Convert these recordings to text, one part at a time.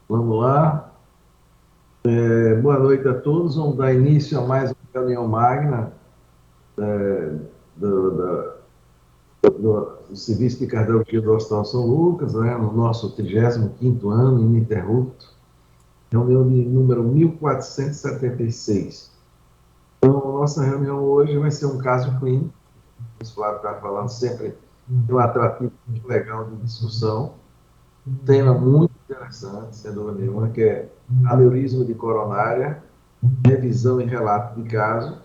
Vamos lá. Boa noite a todos. Vamos dar início a mais uma reunião magna do, da- do Serviço de Cardiologia do Hospital São Lucas, né, no nosso 35º ano ininterrupto, reunião de número 1476. Então, nossa reunião hoje vai ser um caso clínico. O Flávio está falando sempre de um atrativo muito legal de discussão. Tema muito interessante, sem dúvida nenhuma, que é aneurisma de coronária, revisão e relato de caso.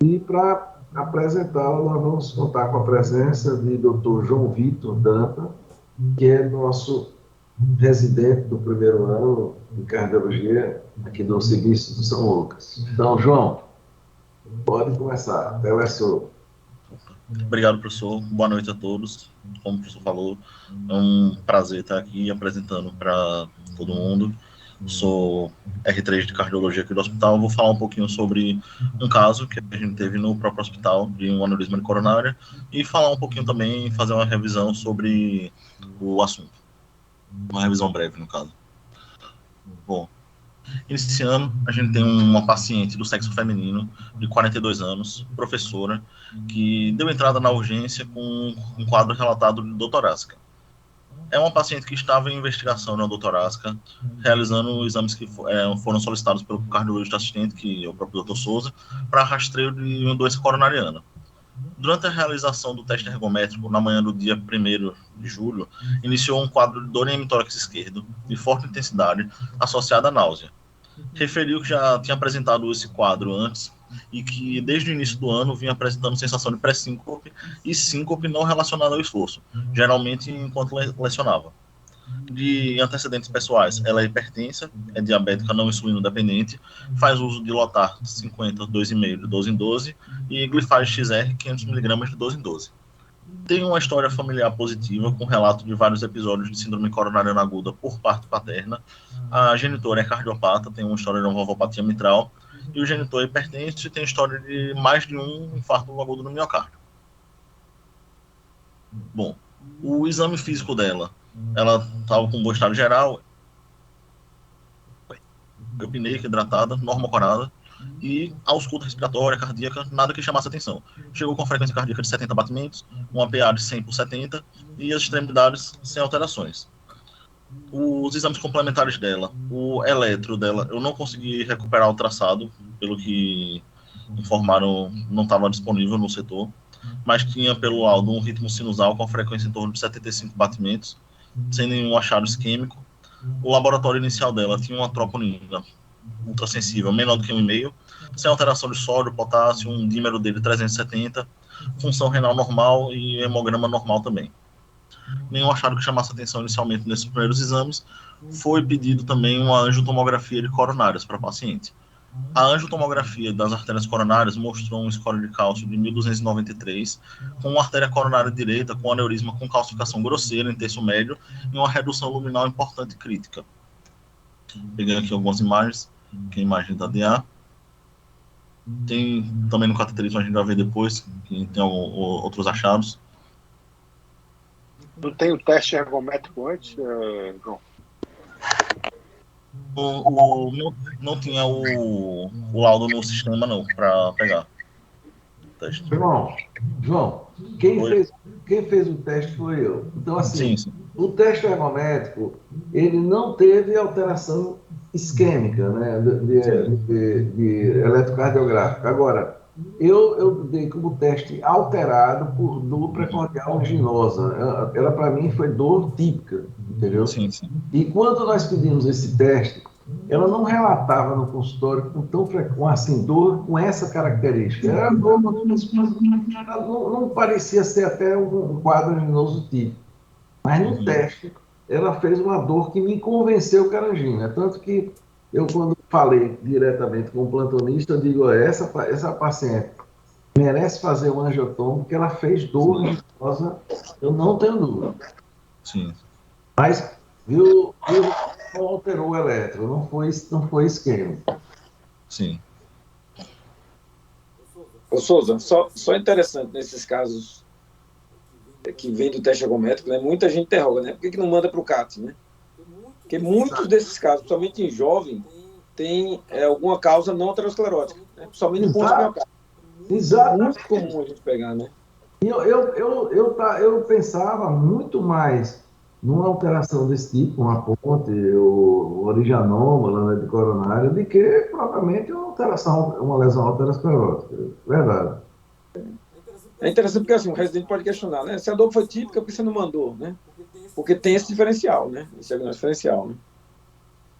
E para apresentá-la, nós vamos contar com a presença de Dr. João Vitor Danta, que é nosso residente do primeiro ano de cardiologia aqui do Serviço de São Lucas. Então, João, pode começar. A tela é sua. Obrigado, professor. Boa noite a todos. Como o professor falou, é um prazer estar aqui apresentando para todo mundo. Sou R3 de cardiologia aqui do hospital. Vou falar um pouquinho sobre um caso que a gente teve no próprio hospital de um aneurisma de coronária e falar um pouquinho também, fazer uma revisão sobre o assunto. Uma revisão breve, no caso. Bom, iniciando, a gente tem uma paciente do sexo feminino, de 42 anos, professora, que deu entrada na urgência com um quadro relatado de dor torácica. É uma paciente que estava em investigação na dor torácica, realizando exames que foram solicitados pelo cardiologista assistente, que é o próprio Dr. Souza, para rastreio de uma doença coronariana. Durante a realização do teste ergométrico, na manhã do dia 1º de julho, iniciou um quadro de dor em hemitórax esquerdo, de forte intensidade, associada à náusea. Referiu que já tinha apresentado esse quadro antes e que desde o início do ano vinha apresentando sensação de pré-síncope e síncope não relacionada ao esforço, geralmente enquanto lecionava. De antecedentes pessoais, ela é hipertensa, é diabética não insulino dependente, faz uso de Lotar 50, 2,5 de 12 em 12 e Glifage XR 500 mg de 12 em 12. Tem uma história familiar positiva, com relato de vários episódios de síndrome coronariana aguda por parte paterna. A genitora é cardiopata, tem uma história de uma valvopatia mitral, e o genitor é hipertenso e tem história de mais de um infarto agudo no miocárdio. Bom, o exame físico dela, ela estava com bom estado geral, eupneica, hidratada, normocorada, e ausculta respiratória, cardíaca, nada que chamasse atenção. Chegou com frequência cardíaca de 70 batimentos, uma PA de 100 por 70 e as extremidades sem alterações. Os exames complementares dela, o eletro dela, eu não consegui recuperar o traçado, pelo que informaram, não estava disponível no setor, mas tinha pelo laudo um ritmo sinusal com frequência em torno de 75 batimentos, sem nenhum achado isquêmico. O laboratório inicial dela tinha uma troponina ultrassensível menor do que 1,5, sem alteração de sódio, potássio, um dímero dele 370, função renal normal e hemograma normal também. Nenhum achado que chamasse atenção inicialmente nesses primeiros exames. Foi pedido também uma angiotomografia de coronárias para a paciente. A angiotomografia das artérias coronárias mostrou um score de cálcio de 1.293, com uma artéria coronária direita com aneurisma com calcificação grosseira em terço médio e uma redução luminal importante e crítica. Peguei aqui algumas imagens, que é a imagem da DA. Tem também no cateterismo, a gente vai ver depois, que tem outros achados. Não tem o teste ergométrico antes, João? Não tinha o laudo no sistema, não, para pegar o teste. João, quem fez o teste foi eu. Então, assim, Sim. O teste ergométrico, ele não teve alteração isquêmica, né, de eletrocardiográfica. Agora, eu dei como teste alterado por dor precordial anginosa. Ela para mim, foi dor típica, entendeu? Sim. E quando nós pedimos esse teste, ela não relatava no consultório com tão frequente, assim, dor com essa característica. Era dor, não parecia ser até um quadro anginoso típico. Mas no teste, ela fez uma dor que me convenceu que era angina. Tanto que eu, quando falei diretamente com o plantonista, eu digo, essa paciente merece fazer um angiotomo, porque ela fez dor anginosa, eu não tenho dúvida. Sim. Mas, viu, não alterou o eletro, não foi isquêmico. Sim. Ô Souza, só interessante nesses casos que vem do teste ergométrico, né? Muita gente interroga, né? Por que não manda para o CAT, né? Porque muitos desses casos, principalmente em jovem, tem alguma causa não aterosclerótica, né? Principalmente no ponto de miocárdio. Exato. Muito comum a gente pegar, né? Eu pensava muito mais numa alteração desse tipo, uma ponte, ou origem anômala, né, de coronária, do que propriamente uma lesão aterosclerótica. Verdade. É interessante porque assim, o residente pode questionar, né? Se a dor foi típica, por que você não mandou, né? Porque tem esse diferencial, né? Esse diagnóstico diferencial, né?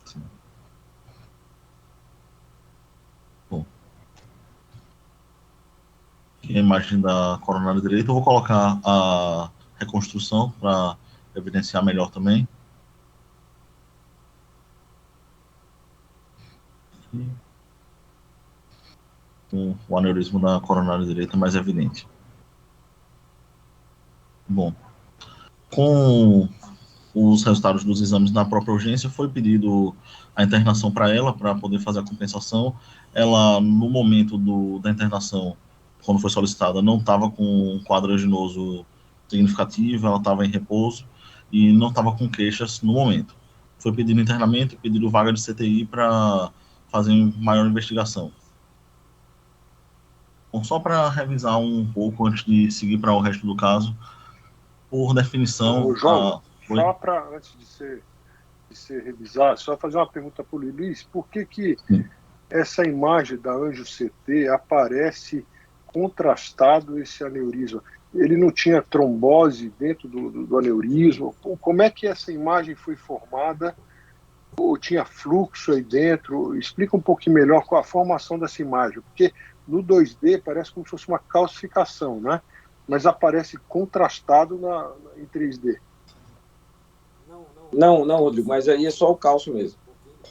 Sim. Bom, aqui a imagem da coronária direita, eu vou colocar a reconstrução para evidenciar melhor também. Com o aneurisma da coronária direita mais evidente. Bom, com os resultados dos exames na própria urgência, foi pedido a internação para ela, para poder fazer a compensação. Ela, no momento da internação, quando foi solicitada, não estava com um quadro anginoso significativo, ela estava em repouso e não estava com queixas no momento. Foi pedido internamento e pedido vaga de CTI para fazer maior investigação. Bom, só para revisar um pouco antes de seguir para o resto do caso, por definição. João, só para, antes de ser revisado, só fazer uma pergunta para o Luiz: por que essa imagem da Anjo CT aparece contrastado esse aneurisma? Ele não tinha trombose dentro do aneurisma? Como é que essa imagem foi formada? Ou tinha fluxo aí dentro? Explica um pouquinho melhor qual a formação dessa imagem, porque no 2D parece como se fosse uma calcificação, né? Mas aparece contrastado em 3D. Não, Rodrigo, mas aí é só o cálcio mesmo.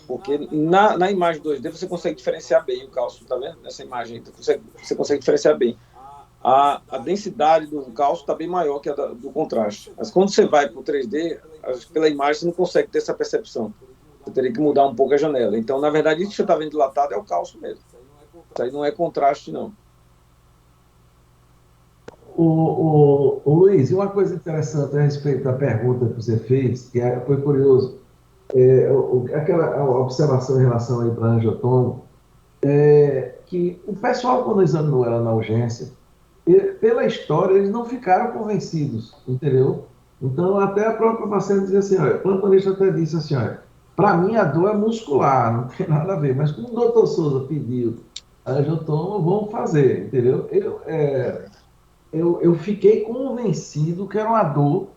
Porque na imagem 2D você consegue diferenciar bem o cálcio, tá vendo? Nessa imagem você consegue diferenciar bem. A densidade do cálcio está bem maior que a do contraste. Mas quando você vai para o 3D, pela imagem você não consegue ter essa percepção. Você teria que mudar um pouco a janela. Então, na verdade, isso que você está vendo dilatado é o cálcio mesmo. Isso aí não é contraste, não. O Luiz, e uma coisa interessante a respeito da pergunta que você fez, que foi curioso, aquela observação em relação aí para a angiotomo, que o pessoal, quando examinou ela na urgência, pela história, eles não ficaram convencidos, entendeu? Então, até a própria paciente dizia assim, olha, o plantonista até disse assim, olha, para mim a dor é muscular, não tem nada a ver, mas como o doutor Souza pediu a angiotomo, vamos fazer, entendeu? Eu fiquei convencido que era uma dor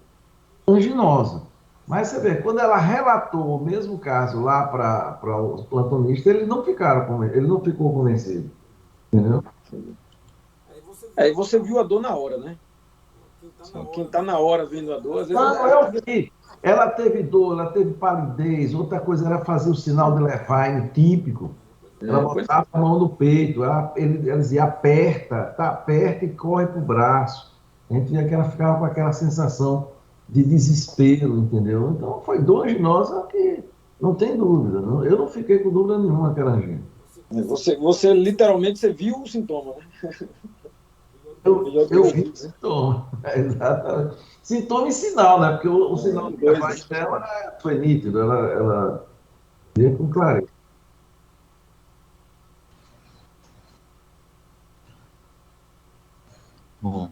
anginosa. Mas você vê, quando ela relatou o mesmo caso lá para os plantonistas, eles não ficaram ele não ficou convencido. Entendeu? Aí você viu a dor na hora, né? Quem está na hora vendo a dor, às vezes. Não, eu vi. Ela teve dor, ela teve palidez. Outra coisa era fazer o sinal de Levine típico. Ela botava a mão no peito, ela dizia aperta, tá, aperta e corre pro braço. A gente via que ela ficava com aquela sensação de desespero, entendeu? Então foi dor anginosa que não tem dúvida. Eu não fiquei com dúvida nenhuma naquela angina. Você literalmente você viu o sintoma, né? Eu vi o sintoma, exatamente. Sintoma e sinal, né? Porque o sinal de Levine dela foi nítido, ela veio com clareza. Bom,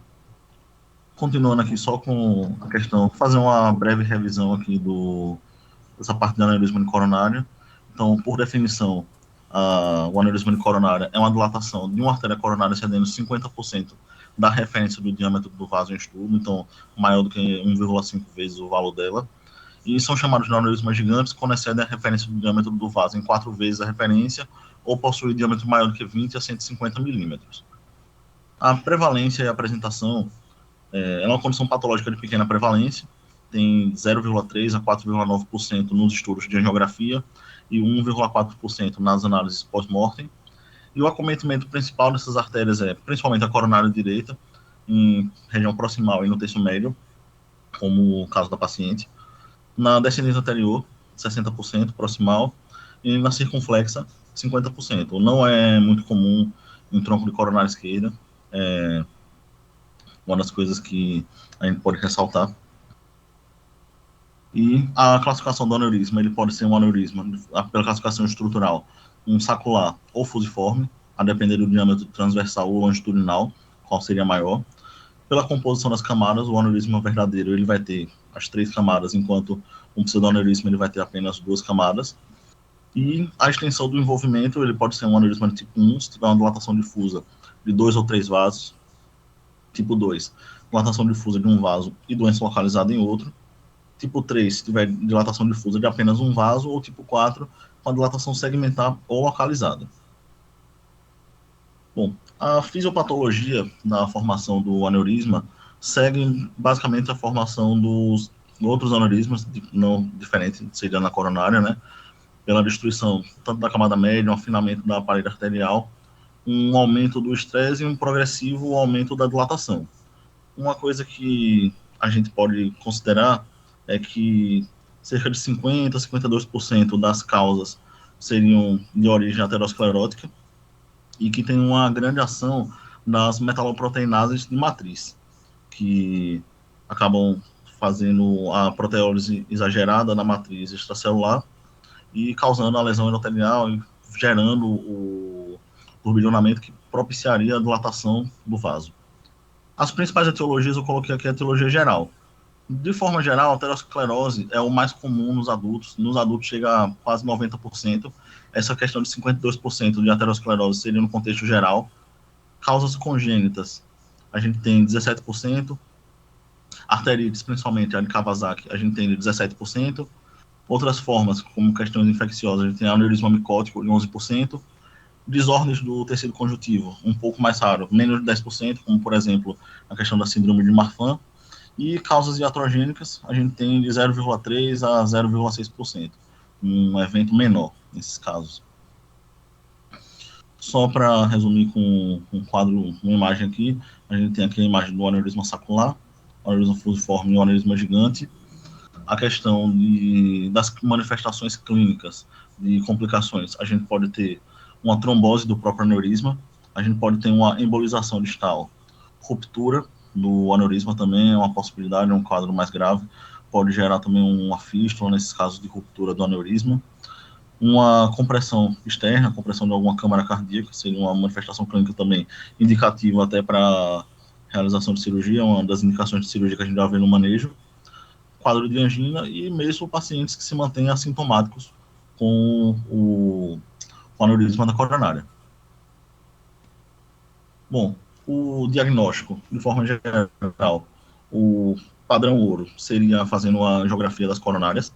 continuando aqui só com a questão, fazer uma breve revisão aqui dessa parte do aneurisma coronário. Então, por definição, o aneurisma coronário é uma dilatação de uma artéria coronária excedendo 50% da referência do diâmetro do vaso em estudo, então maior do que 1,5 vezes o valor dela. E são chamados de aneurismas gigantes quando excedem a referência do diâmetro do vaso em 4 vezes a referência ou possuem diâmetro maior do que 20 a 150 milímetros. A prevalência e a apresentação é uma condição patológica de pequena prevalência, tem 0,3 a 4,9% nos estudos de angiografia e 1,4% nas análises pós-mortem. E o acometimento principal dessas artérias é principalmente a coronária direita, em região proximal e no terço médio, como o caso da paciente. Na descendente anterior, 60% proximal, e na circunflexa, 50%. Não é muito comum em tronco de coronária esquerda, uma das coisas que a gente pode ressaltar. E a classificação do aneurisma, ele pode ser um aneurisma, pela classificação estrutural, um sacular ou fusiforme, a depender do diâmetro transversal ou longitudinal, qual seria maior. Pela composição das camadas, o aneurisma verdadeiro ele vai ter as 3 camadas, enquanto um pseudoaneurisma ele vai ter apenas 2 camadas. E a extensão do envolvimento, ele pode ser um aneurisma de tipo 1, se tiver uma dilatação difusa de 2 ou 3 vasos. Tipo 2, dilatação difusa de um vaso e doença localizada em outro. Tipo 3, se tiver dilatação difusa de apenas um vaso. Ou tipo 4, com a dilatação segmentar ou localizada. Bom, a fisiopatologia da formação do aneurisma segue basicamente a formação dos outros aneurismas, não diferente, seria na coronária, né? Pela destruição tanto da camada média, um afinamento da parede arterial, um aumento do estresse e um progressivo aumento da dilatação. Uma coisa que a gente pode considerar é que cerca de 50% a 52% das causas seriam de origem aterosclerótica e que tem uma grande ação nas metaloproteinases de matriz, que acabam fazendo a proteólise exagerada na matriz extracelular e causando a lesão endotelial e gerando o turbilhonamento que propiciaria a dilatação do vaso. As principais etiologias eu coloquei aqui a etiologia geral. De forma geral, a aterosclerose é o mais comum nos adultos. Nos adultos chega a quase 90%. Essa questão de 52% de aterosclerose seria no contexto geral. Causas congênitas, a gente tem 17%. Arterites, principalmente a de Kawasaki, a gente tem 17%. Outras formas, como questões infecciosas, a gente tem aneurisma micótico de 11%. Desordens do tecido conjuntivo, um pouco mais raro, menos de 10%, como, por exemplo, a questão da síndrome de Marfan. E causas iatrogênicas, a gente tem de 0,3% a 0,6%, um evento menor nesses casos. Só para resumir com um quadro, uma imagem aqui, a gente tem aqui a imagem do aneurisma sacular, o aneurisma fusiforme e o aneurisma gigante. A questão das manifestações clínicas de complicações, a gente pode ter uma trombose do próprio aneurisma, a gente pode ter uma embolização distal, ruptura do aneurisma também é uma possibilidade, é um quadro mais grave, pode gerar também uma fístula nesses casos de ruptura do aneurisma. Uma compressão externa, compressão de alguma câmara cardíaca, seria uma manifestação clínica também indicativa até para realização de cirurgia, uma das indicações de cirurgia que a gente já vê no manejo. Quadro de angina e mesmo pacientes que se mantêm assintomáticos com o aneurisma da coronária. Bom, o diagnóstico, de forma geral, o padrão ouro seria fazendo a geografia das coronárias,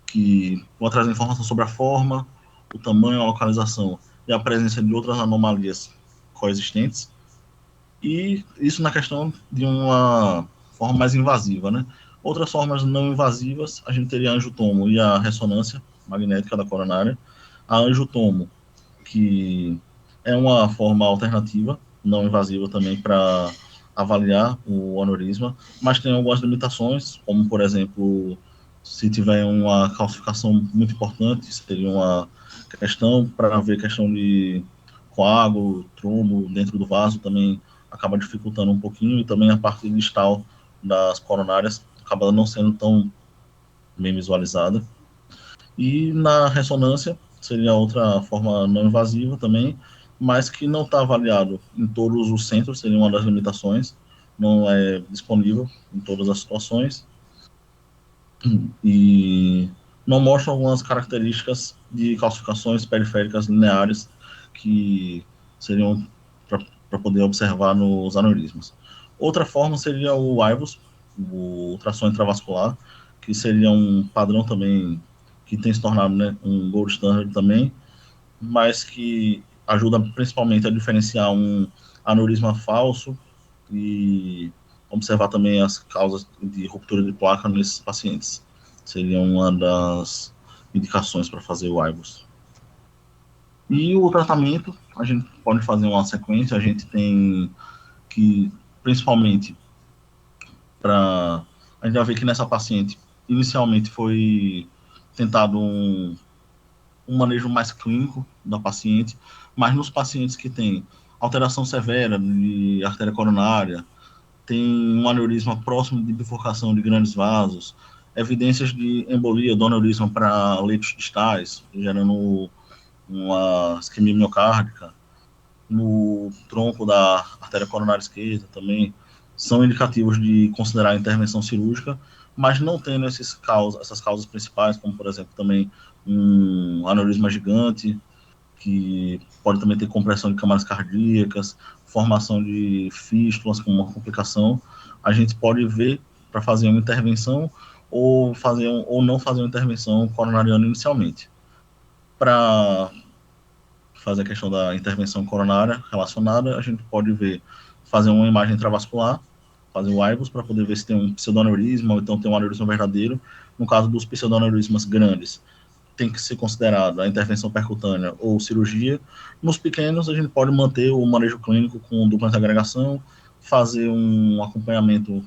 que vai trazer informação sobre a forma, o tamanho, a localização e a presença de outras anomalias coexistentes. E isso na questão de uma forma mais invasiva, né? Outras formas não invasivas, a gente teria a angiotomo e a ressonância magnética da coronária. A angiotomo, que é uma forma alternativa, não invasiva também para avaliar o aneurisma, mas tem algumas limitações, como, por exemplo, se tiver uma calcificação muito importante, seria uma questão para ver questão de coágulo, trombo dentro do vaso, também acaba dificultando um pouquinho, e também a parte distal das coronárias acaba não sendo tão bem visualizada. E na ressonância, seria outra forma não invasiva também, mas que não está avaliado em todos os centros, seria uma das limitações, não é disponível em todas as situações, e não mostra algumas características de calcificações periféricas lineares que seriam para poder observar nos aneurismas. Outra forma seria o IVUS, o ultrassom intravascular, que seria um padrão também que tem se tornado, né, um gold standard também, mas que ajuda principalmente a diferenciar um aneurisma falso e observar também as causas de ruptura de placa nesses pacientes. Seria uma das indicações para fazer o IVUS. E o tratamento, a gente pode fazer uma sequência, a gente tem que, principalmente, a gente vai ver que nessa paciente, inicialmente foi tentado um manejo mais clínico da paciente, mas nos pacientes que têm alteração severa de artéria coronária, tem um aneurisma próximo de bifurcação de grandes vasos, evidências de embolia do aneurisma para leitos distais, gerando uma isquemia miocárdica, no tronco da artéria coronária esquerda também, são indicativos de considerar a intervenção cirúrgica, mas não tendo essas causas principais, como, por exemplo, também um aneurisma gigante, que pode também ter compressão de camadas cardíacas, formação de fístulas como uma complicação, a gente pode ver para fazer uma intervenção ou não fazer uma intervenção coronariana inicialmente. Para fazer a questão da intervenção coronária relacionada, a gente pode ver, fazer uma imagem intravascular, fazer o IVUS para poder ver se tem um pseudoaneurisma ou então tem um aneurisma verdadeiro. No caso dos pseudoaneurismas grandes, tem que ser considerada a intervenção percutânea ou cirurgia. Nos pequenos, a gente pode manter o manejo clínico com dupla agregação, fazer um acompanhamento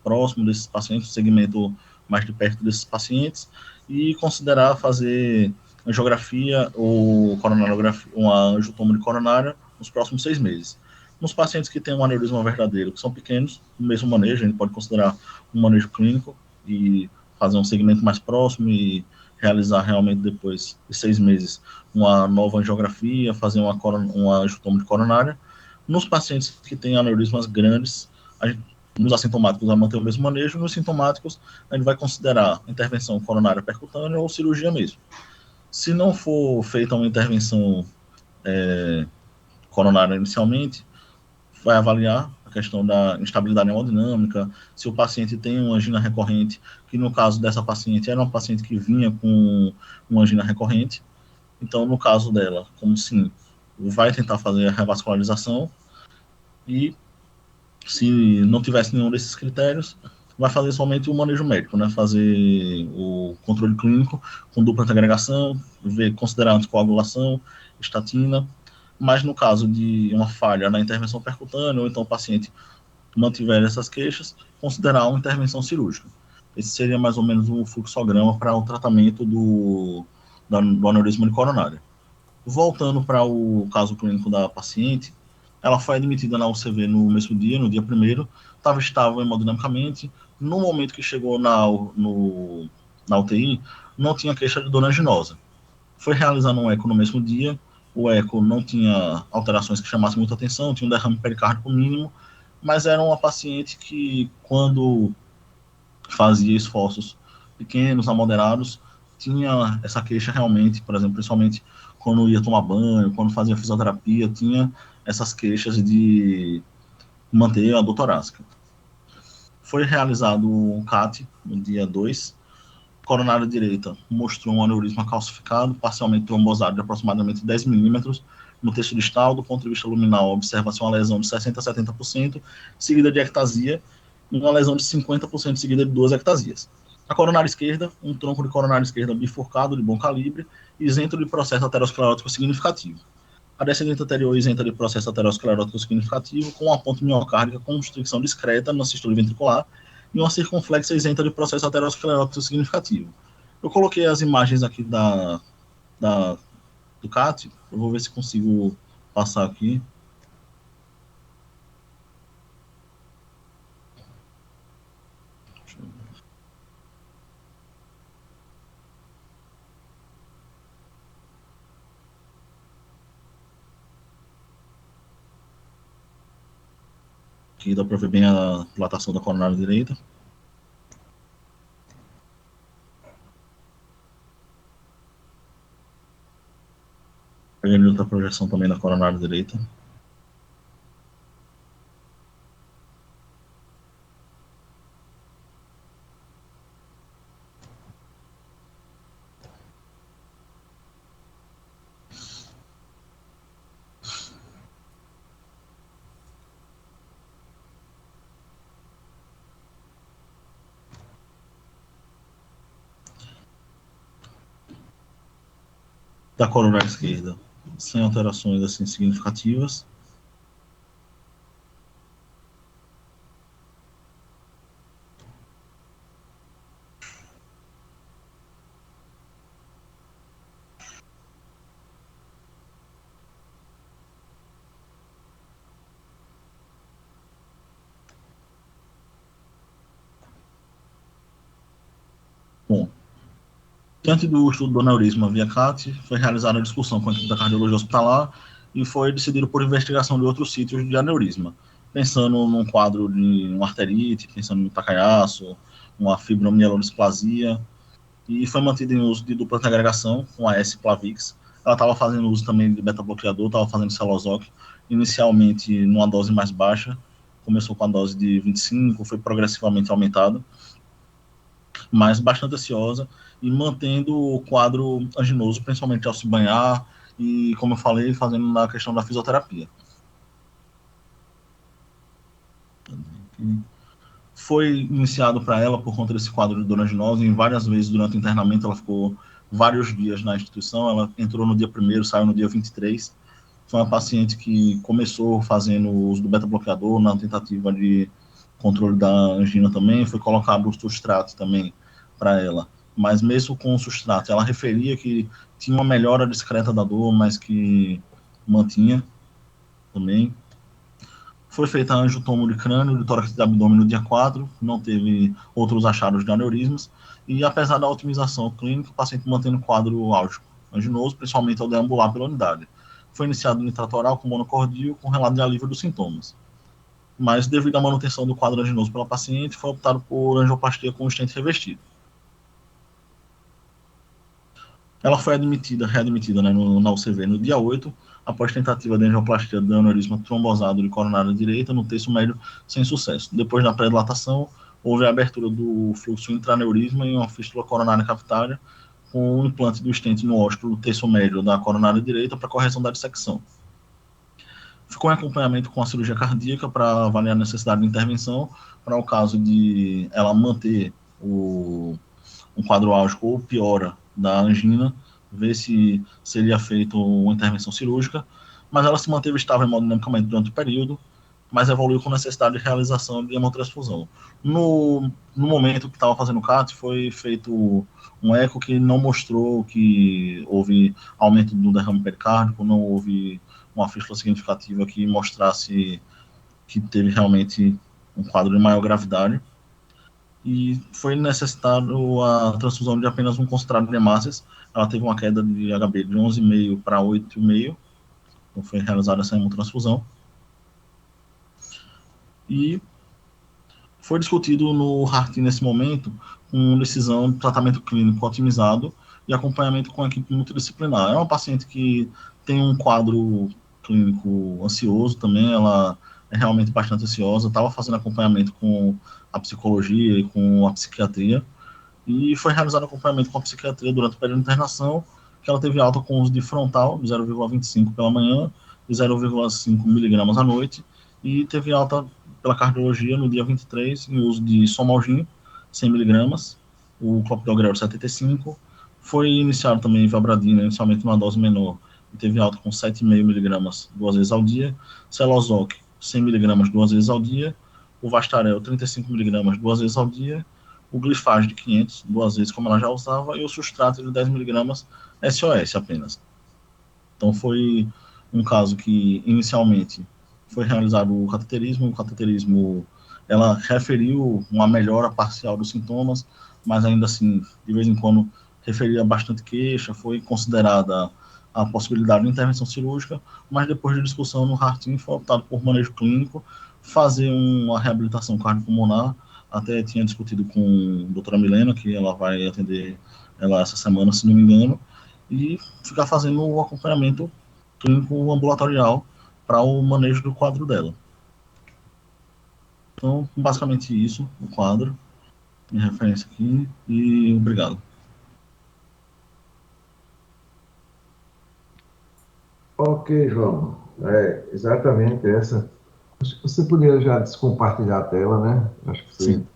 próximo desses pacientes, um segmento mais de perto desses pacientes, e considerar fazer angiografia ou coronariografia, uma angiotomo de coronária nos próximos 6 meses. Nos pacientes que têm um aneurisma verdadeiro, que são pequenos, o mesmo manejo, a gente pode considerar um manejo clínico e fazer um segmento mais próximo e realizar realmente depois de 6 meses uma nova angiografia, fazer uma angiotomo de coronária. Nos pacientes que têm aneurismas grandes, a gente, nos assintomáticos vai manter o mesmo manejo, nos sintomáticos a gente vai considerar intervenção coronária percutânea ou cirurgia mesmo. Se não for feita uma intervenção coronária inicialmente, vai avaliar a questão da instabilidade hemodinâmica, se o paciente tem uma angina recorrente, que no caso dessa paciente era uma paciente que vinha com uma angina recorrente, então no caso dela, como sim, vai tentar fazer a revascularização e se não tivesse nenhum desses critérios, vai fazer somente o manejo médico, né? Fazer o controle clínico com dupla agregação, ver, considerar anticoagulação, estatina, mas no caso de uma falha na intervenção percutânea, ou então o paciente mantiver essas queixas, considerar uma intervenção cirúrgica. Esse seria mais ou menos o fluxograma para o tratamento do aneurisma de coronária. Voltando para o caso clínico da paciente, ela foi admitida na UCV no mesmo dia, no dia 1º, estava estável hemodinamicamente. No momento que chegou na UTI, não tinha queixa de dor anginosa. Foi realizado um eco no mesmo dia, o eco não tinha alterações que chamassem muita atenção, tinha um derrame pericárdico mínimo, mas era uma paciente que, quando fazia esforços pequenos a moderados, tinha essa queixa realmente, por exemplo, principalmente quando ia tomar banho, quando fazia fisioterapia, tinha essas queixas de manter a dor torácica. Foi realizado um CAT no dia 2, coronária direita mostrou um aneurisma calcificado, parcialmente trombosado de aproximadamente 10 milímetros no texto distal. Do ponto de vista luminal, observa-se uma lesão de 60% a 70%, seguida de ectasia, e uma lesão de 50% seguida de 2 ectasias. A coronária esquerda, um tronco de coronária esquerda bifurcado, de bom calibre, isento de processo aterosclerótico significativo. A descendente anterior isenta de processo aterosclerótico significativo, com uma ponte miocárdica com constricção discreta na sístole ventricular e uma circunflexa isenta de processo aterosclerótico significativo. Eu coloquei as imagens aqui do CAT, eu vou ver se consigo passar aqui. Aqui dá para ver bem a dilatação da coronária direita. Pegando outra projeção também da coronária direita. Da coronária esquerda, sem alterações assim significativas. Diante do estudo do aneurisma via CAT, foi realizada a discussão com a equipe da cardiologia hospitalar e foi decidido por investigação de outros sítios de aneurisma, pensando num quadro de uma arterite, pensando no tacaiaço, uma fibromielodisplasia, e foi mantida em uso de dupla de agregação com a S-Plavix. Ela estava fazendo uso também de beta-bloqueador, estava fazendo Celozoc, inicialmente numa dose mais baixa, começou com a dose de 25, foi progressivamente aumentada, mas bastante ansiosa e mantendo o quadro anginoso, principalmente ao se banhar e, como eu falei, fazendo na questão da fisioterapia. Foi iniciado para ela por conta desse quadro de dor anginosa, e várias vezes durante o internamento ela ficou vários dias na instituição, ela entrou no dia 1º, saiu no dia 23. Foi uma paciente que começou fazendo o uso do beta-bloqueador na tentativa de controle da angina também, foi colocado o substrato também para ela, mas mesmo com o substrato, ela referia que tinha uma melhora discreta da dor, mas que mantinha também. Foi feita a angiotomo de crânio, de tórax e de abdômen no dia 4, não teve outros achados de aneurismas, e apesar da otimização clínica, o paciente mantendo quadro álgico anginoso, principalmente ao deambular pela unidade. Foi iniciado nitrato oral com monocordio, com relato de alívio dos sintomas. Mas, devido à manutenção do quadro anginoso pela paciente, foi optado por angioplastia com stent revestido. Ela foi readmitida né, na UCV no dia 8, após tentativa de angioplastia do aneurisma trombosado de coronária direita no terço médio sem sucesso. Depois da pré-dilatação, houve a abertura do fluxo intraneurisma em uma fístula coronária cavitária com o implante do stent no ósculo do terço médio da coronária direita para correção da dissecção. Ficou em acompanhamento com a cirurgia cardíaca para avaliar a necessidade de intervenção para o caso de ela manter um quadro álgico ou piora da angina, ver se seria feita uma intervenção cirúrgica, mas ela se manteve estável hemodinamicamente durante o período, mas evoluiu com necessidade de realização de hemotransfusão. No momento que estava fazendo o CAT, foi feito um eco que não mostrou que houve aumento do derrame pericárdico, não houve uma fístula significativa que mostrasse que teve realmente um quadro de maior gravidade, e foi necessário a transfusão de apenas um concentrado de hemácias. Ela teve uma queda de HB de 11,5 para 8,5, então foi realizada essa hemotransfusão. E foi discutido no HART nesse momento com decisão de tratamento clínico otimizado e acompanhamento com a equipe multidisciplinar. É uma paciente que tem um quadro clínico ansioso também, ela é realmente bastante ansiosa, estava fazendo acompanhamento com a psicologia e com a psiquiatria, e foi realizado acompanhamento com a psiquiatria durante o período de internação, que ela teve alta com uso de frontal, de 0,25 pela manhã e 0,5 miligramas à noite, e teve alta pela cardiologia no dia 23, em uso de somalgin, 100 miligramas, o clopidogrel 75, foi iniciado também valbradina, inicialmente numa dose menor, e teve alta com 7,5 miligramas 2 vezes ao dia, Celozoc 100 miligramas 2 vezes ao dia, o Vastarel 35 miligramas 2 vezes ao dia, o Glifage de 500, 2 vezes como ela já usava, e o Sustrato de 10 miligramas SOS apenas. Então foi um caso que inicialmente foi realizado o cateterismo, ela referiu uma melhora parcial dos sintomas, mas ainda assim, de vez em quando, referia bastante queixa, foi considerada a possibilidade de intervenção cirúrgica, mas depois de discussão no HART foi optado por manejo clínico, fazer uma reabilitação cardiopulmonar, até tinha discutido com a doutora Milena, que ela vai atender ela essa semana, se não me engano, e ficar fazendo o acompanhamento clínico ambulatorial para o manejo do quadro dela. Então, basicamente isso, o quadro, minha referência aqui, e obrigado. Ok, João. Exatamente essa. Acho que você poderia já descompartilhar a tela, né? Acho que você... Sim.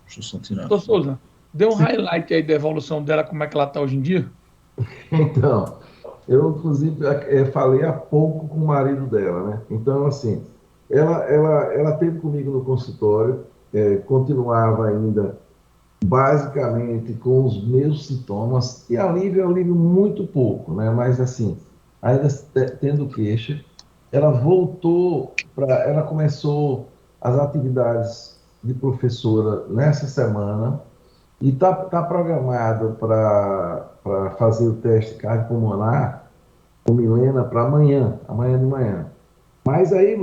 Deixa eu só tirar. Doutor Souza, dê um highlight aí da evolução dela, como é que ela está hoje em dia? Então, eu, inclusive, falei há pouco com o marido dela, né? Então, assim, ela teve comigo no consultório, continuava ainda basicamente com os meus sintomas, e alívio muito pouco, né? Mas, assim, ainda tendo queixa, ela ela começou as atividades de professora nessa semana, e tá programado para fazer o teste cardiopulmonar com Milena para amanhã de manhã. Mas aí,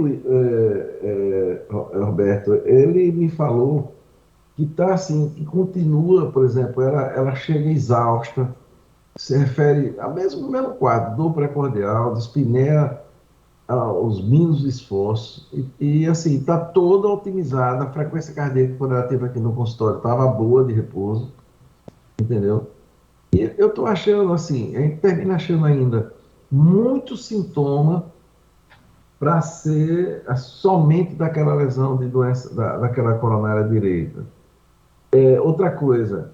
Roberto, ele me falou que tá assim, que continua, por exemplo, ela chega exausta, se refere ao mesmo quadro, dor precordial, dispneia aos mínimos esforços, assim, está toda otimizada, a frequência cardíaca, quando ela esteve aqui no consultório, estava boa de repouso, entendeu? E eu estou achando, assim, a gente termina achando ainda muito sintoma para ser somente daquela lesão de doença, daquela coronária direita. Outra coisa,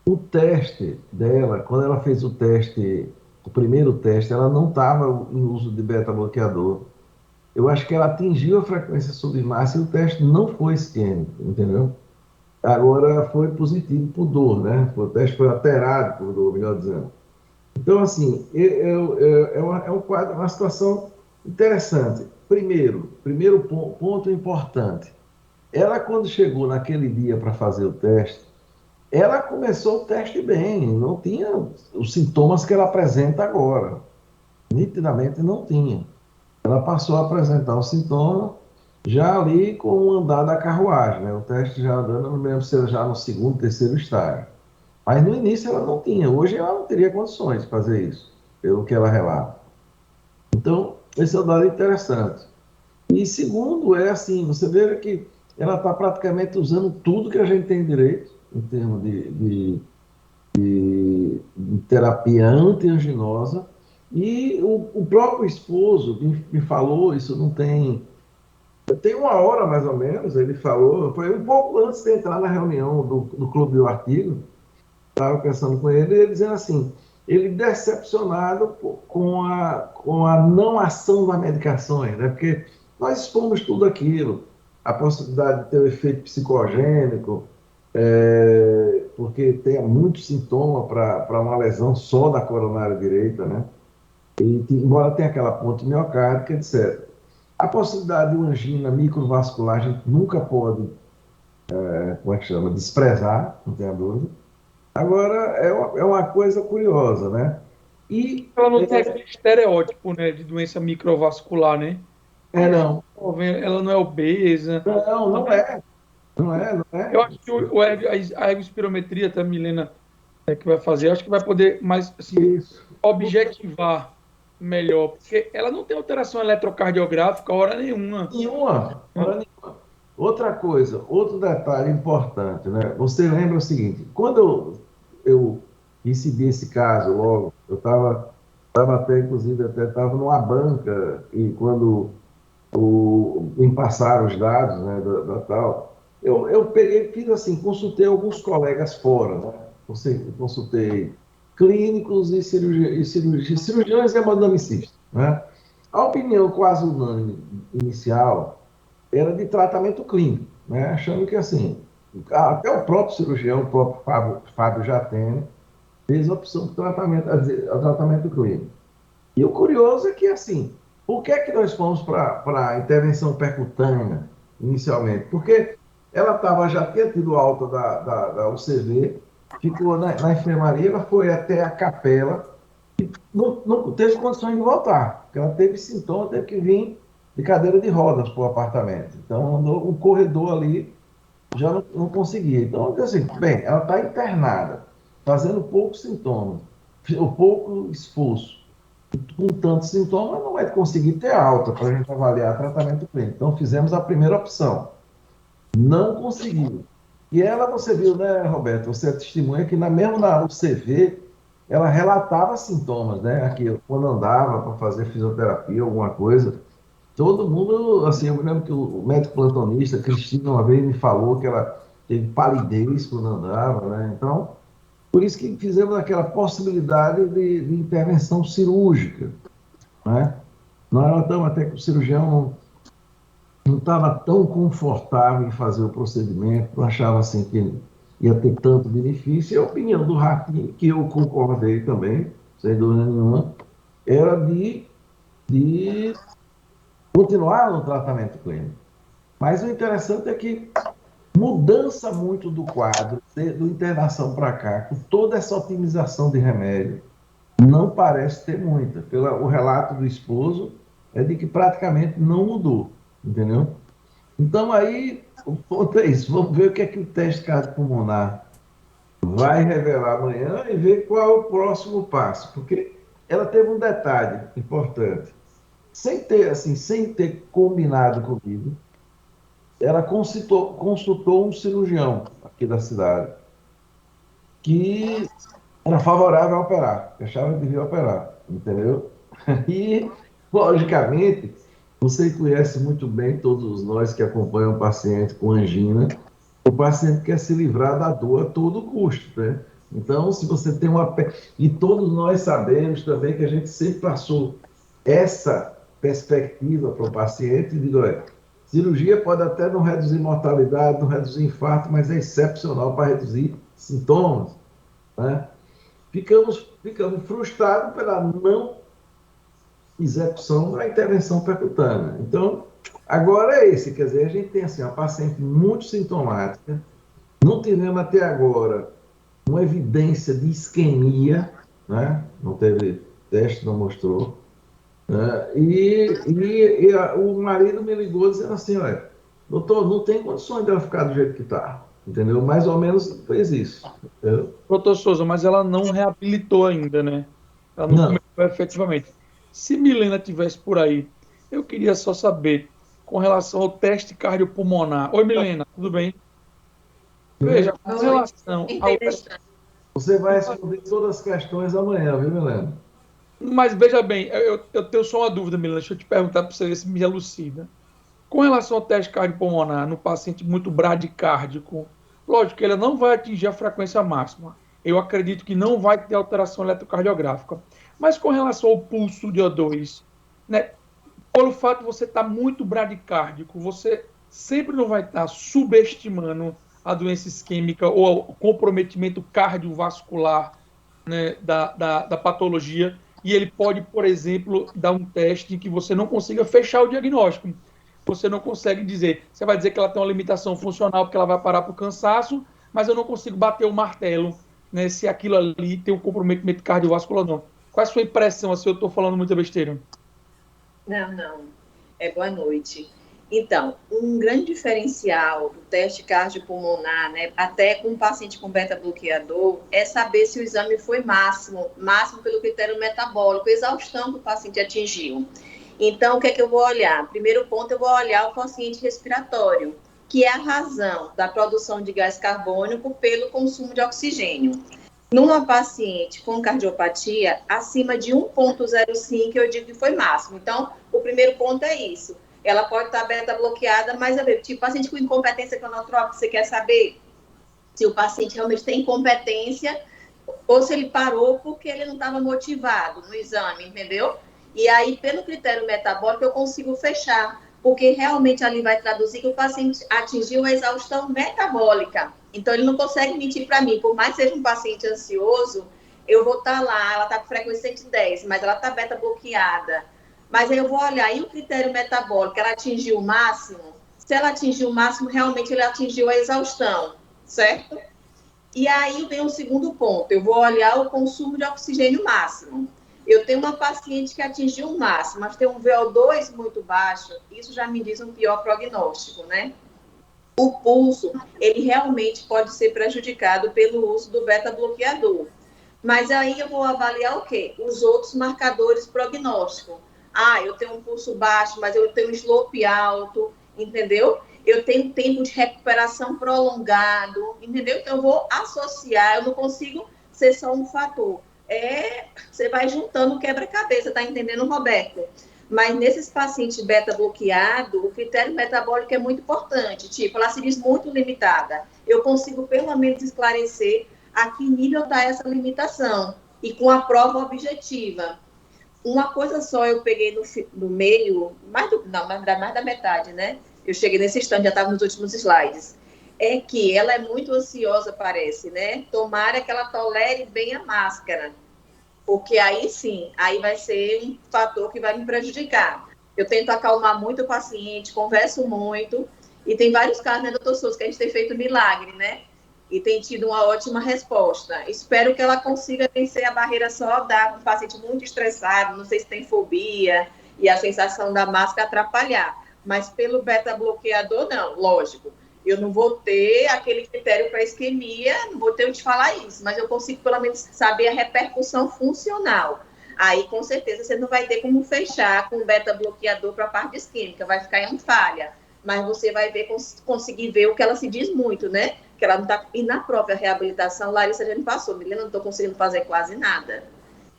o teste dela, quando ela fez o teste, o primeiro teste, ela não estava em uso de beta-bloqueador. Eu acho que ela atingiu a frequência submáxima e o teste não foi isquêmico, entendeu? Agora foi positivo por dor, né? O teste foi alterado por dor, melhor dizendo. Então, assim, é um quadro, uma situação interessante. Primeiro ponto importante. Ela, quando chegou naquele dia para fazer o teste, ela começou o teste bem, não tinha os sintomas que ela apresenta agora. Nitidamente não tinha. Ela passou a apresentar os sintomas já ali com o andar da carruagem, né? O teste já andando, não me lembro se era já no segundo, terceiro estágio. Mas no início ela não tinha, hoje ela não teria condições de fazer isso, pelo que ela relata. Então, esse é um dado interessante. E segundo, é assim, você vê que ela está praticamente usando tudo que a gente tem direito, em termos de terapia antianginosa, e o próprio esposo me falou, isso não tem uma hora mais ou menos, ele falou, foi um pouco antes de entrar na reunião do Clube do Artigo, estava conversando com ele, ele dizendo assim, ele decepcionado com a não ação das medicações, né? Porque nós expomos tudo aquilo, a possibilidade de ter um efeito psicogênico, porque tem muitos sintomas para uma lesão só da coronária direita, né? E, embora tenha aquela ponte miocárdica, etc. A possibilidade de uma angina microvascular, a gente nunca pode, como é que chama, desprezar, não tenha dúvida. Agora, é uma coisa curiosa, né? E, Ela não tem aquele estereótipo, né, de doença microvascular, né? Ah, não, ela não é obesa. não é, não Eu é. acho que a ergospirometria, tá, Milena, que vai fazer, eu acho que vai poder mais, assim, Isso. objetivar melhor, porque ela não tem alteração eletrocardiográfica hora nenhuma. Nenhuma, hora nenhuma. Outra coisa, outro detalhe importante, né? Você lembra o seguinte, quando eu recebi esse caso logo, eu tava até, inclusive, até estava numa banca, e quando me passaram os dados, né, da tal, eu peguei, fiz assim, consultei alguns colegas fora, né? Consultei clínicos cirurgiões e hemodinamicistas, né? A opinião quase unânime inicial era de tratamento clínico, né? Achando que assim, até o próprio cirurgião, o próprio Fábio Jatene, fez a opção por tratamento clínico. E o curioso é que, assim, por que é que nós fomos para a intervenção percutânea inicialmente? Porque ela já tinha tido alta da UCV, ficou na enfermaria, ela foi até a capela, não teve condições de voltar, porque ela teve sintoma, teve que vir de cadeira de rodas para o apartamento. Então, o corredor ali já não conseguia. Então, assim, bem, ela está internada, fazendo poucos sintomas, ou pouco esforço. Com tantos sintomas, não vai conseguir ter alta para a gente avaliar tratamento clínico. Então, fizemos a primeira opção. Não conseguiu. E ela, você viu, né, Roberto? Você testemunha que mesmo na UCV, ela relatava sintomas, né? Aqui, quando andava para fazer fisioterapia, alguma coisa, todo mundo, assim, eu me lembro que o médico plantonista, Cristina, uma vez me falou que ela teve palidez quando andava, né? Então, por isso que fizemos aquela possibilidade de intervenção cirúrgica, né? Nós estamos até que o cirurgião não estava tão confortável em fazer o procedimento, não achava assim que ia ter tanto benefício. E a opinião do Ratinho, que eu concordei também, sem dúvida nenhuma, era de continuar no tratamento clínico. Mas o interessante é que mudança muito do quadro, do internação para cá, com toda essa otimização de remédio, não parece ter muita. O relato do esposo é de que praticamente não mudou, entendeu? Então aí, o ponto é isso, vamos ver o que é que o teste cardiopulmonar vai revelar amanhã e ver qual é o próximo passo, porque ela teve um detalhe importante. Sem ter combinado comigo, ela consultou um cirurgião aqui da cidade, que era favorável a operar, que achava que devia operar, entendeu? E, logicamente, você conhece muito bem, todos nós que acompanham o paciente com angina, o paciente quer se livrar da dor a todo custo, né? Então, se você tem uma... E todos nós sabemos também que a gente sempre passou essa perspectiva para o paciente e digo, olha, cirurgia pode até não reduzir mortalidade, não reduzir infarto, mas é excepcional para reduzir sintomas, né? Ficamos frustrados pela não execução da intervenção percutânea. Então, agora é esse, quer dizer, a gente tem assim, uma paciente muito sintomática, não tivemos até agora uma evidência de isquemia, né? Não teve teste, não mostrou. Né? O marido me ligou dizendo assim, olha, doutor, não tem condições dela ficar do jeito que está, entendeu? Mais ou menos fez isso. Entendeu? Doutor Souza, mas ela não reabilitou ainda, né? Ela não Não. começou efetivamente. Se Milena tivesse por aí, eu queria só saber com relação ao teste cardiopulmonar. Oi, Milena, tudo bem? Veja, com relação ao teste... Você vai responder todas as questões amanhã, viu, Milena? Mas veja bem, eu tenho só uma dúvida, Milena, deixa eu te perguntar para você ver se me elucida. Com relação ao teste cardiopulmonar no paciente muito bradicárdico, lógico que ele não vai atingir a frequência máxima. Eu acredito que não vai ter alteração eletrocardiográfica. Mas com relação ao pulso de O2, né, pelo fato de você estar muito bradicárdico, você sempre não vai estar subestimando a doença isquêmica ou o comprometimento cardiovascular, né, da patologia, e ele pode, por exemplo, dar um teste em que você não consiga fechar o diagnóstico. Você não consegue dizer, você vai dizer que ela tem uma limitação funcional porque ela vai parar por cansaço, mas eu não consigo bater o martelo, né, se aquilo ali tem um comprometimento cardiovascular ou não. Qual é a sua impressão, se eu estou falando muita besteira? Não. Boa noite. Então, um grande diferencial do teste cardiopulmonar, né, até com um paciente com beta-bloqueador, é saber se o exame foi máximo pelo critério metabólico, exaustão que o paciente atingiu. Então, o que é que eu vou olhar? Primeiro ponto, eu vou olhar o consciente respiratório, que é a razão da produção de gás carbônico pelo consumo de oxigênio. Numa paciente com cardiopatia, acima de 1,05, eu digo que foi máximo. Então, o primeiro ponto é isso. Ela pode estar beta-bloqueada, mas, tipo, paciente com incompetência cronotrópica, você quer saber se o paciente realmente tem incompetência ou se ele parou porque ele não estava motivado no exame, entendeu? E aí, pelo critério metabólico, eu consigo fechar, porque realmente ali vai traduzir que o paciente atingiu a exaustão metabólica. Então, ele não consegue mentir para mim. Por mais que seja um paciente ansioso, eu vou estar lá, ela está com frequência 110, mas ela está beta-bloqueada. Mas aí eu vou olhar, e o critério metabólico, ela atingiu o máximo? Se ela atingiu o máximo, realmente ele atingiu a exaustão, certo? E aí vem o segundo ponto, eu vou olhar o consumo de oxigênio máximo. Eu tenho uma paciente que atingiu o máximo, mas tem um VO2 muito baixo, isso já me diz um pior prognóstico, né? O pulso, ele realmente pode ser prejudicado pelo uso do beta-bloqueador. Mas aí eu vou avaliar o quê? Os outros marcadores prognósticos. Eu tenho um pulso baixo, mas eu tenho um slope alto, entendeu? Eu tenho tempo de recuperação prolongado, entendeu? Então eu vou associar, eu não consigo ser só um fator. Você vai juntando quebra-cabeça, tá entendendo, Roberto? Mas nesses pacientes beta-bloqueado, o critério metabólico é muito importante. Tipo, ela se diz muito limitada. Eu consigo, pelo menos, esclarecer a que nível está essa limitação. E com a prova objetiva. Uma coisa só eu peguei no meio, mais da metade, né? Eu cheguei nesse instante, já estava nos últimos slides. É que ela é muito ansiosa, parece, né? Tomara que ela tolere bem a máscara. Porque aí sim, aí vai ser um fator que vai me prejudicar. Eu tento acalmar muito o paciente, converso muito, E tem vários casos, né, doutor Souza, que a gente tem feito milagre, né? E tem tido uma ótima resposta. Espero que ela consiga vencer a barreira só da um paciente muito estressado, não sei se tem fobia, e a sensação da máscara atrapalhar. Mas pelo beta-bloqueador, não, lógico. Eu não vou ter aquele critério para isquemia, não vou ter o de falar isso, mas eu consigo pelo menos saber a repercussão funcional. Aí, com certeza, você não vai ter como fechar com o beta-bloqueador para a parte isquêmica, vai ficar em falha. Mas você vai ver, conseguir ver o que ela se diz muito, né? Que ela não está. E na própria reabilitação, Larissa já me passou, Milena, não estou conseguindo fazer quase nada.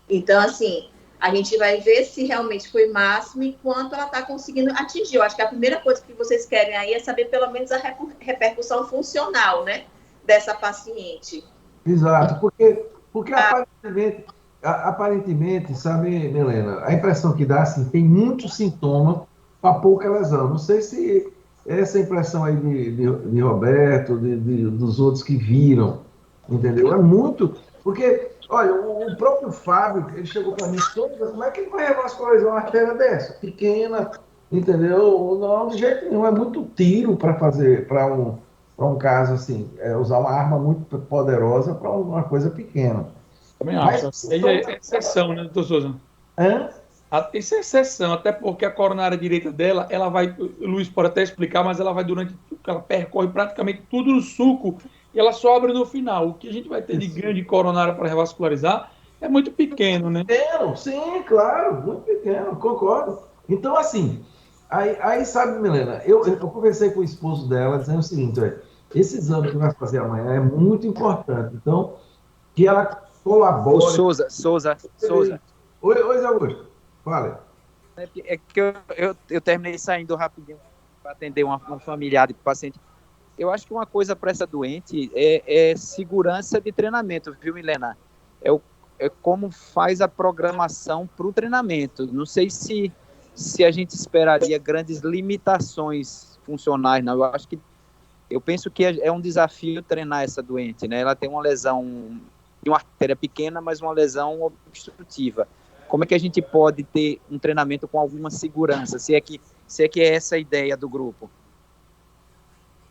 Então, assim, a gente vai ver se realmente foi máximo e quanto ela está conseguindo atingir. Eu acho que a primeira coisa que vocês querem aí é saber pelo menos a repercussão funcional, né? Dessa paciente. Exato, porque aparentemente, sabe, Milena, a impressão que dá, assim, tem muito sintoma para pouca lesão. Não sei se essa impressão aí de Roberto, dos outros que viram, entendeu? É muito, porque, olha, o próprio Fábio, ele chegou para mim, como é que ele vai revascularizar uma artéria dessa? Pequena, entendeu? Não, de jeito nenhum, é muito tiro para fazer, para um caso assim, usar uma arma muito poderosa para uma coisa pequena. Também acho. É exceção, né, doutor Souza? Isso é exceção, até porque a coronária direita dela, ela vai, o Luiz pode até explicar, mas ela vai ela percorre praticamente tudo no sulco e ela só abre no final. O que a gente vai ter de ganho de coronária para revascularizar é muito pequeno, né? Pequeno, sim, claro, muito pequeno, concordo. Então, assim, aí sabe, Milena, eu conversei com o esposo dela dizendo o seguinte, esse exame que vai fazer amanhã é muito importante, então, que ela colabore... Souza. Oi, Zé Augusto, fala. É que eu terminei saindo rapidinho para atender uma familiar de paciente. Eu acho que uma coisa para essa doente é segurança de treinamento, viu, Milena? É como faz a programação para o treinamento. Não sei se a gente esperaria grandes limitações funcionais, não. Eu penso que é um desafio treinar essa doente, né? Ela tem uma lesão de uma artéria pequena, mas uma lesão obstrutiva. Como é que a gente pode ter um treinamento com alguma segurança, se é que é essa a ideia do grupo?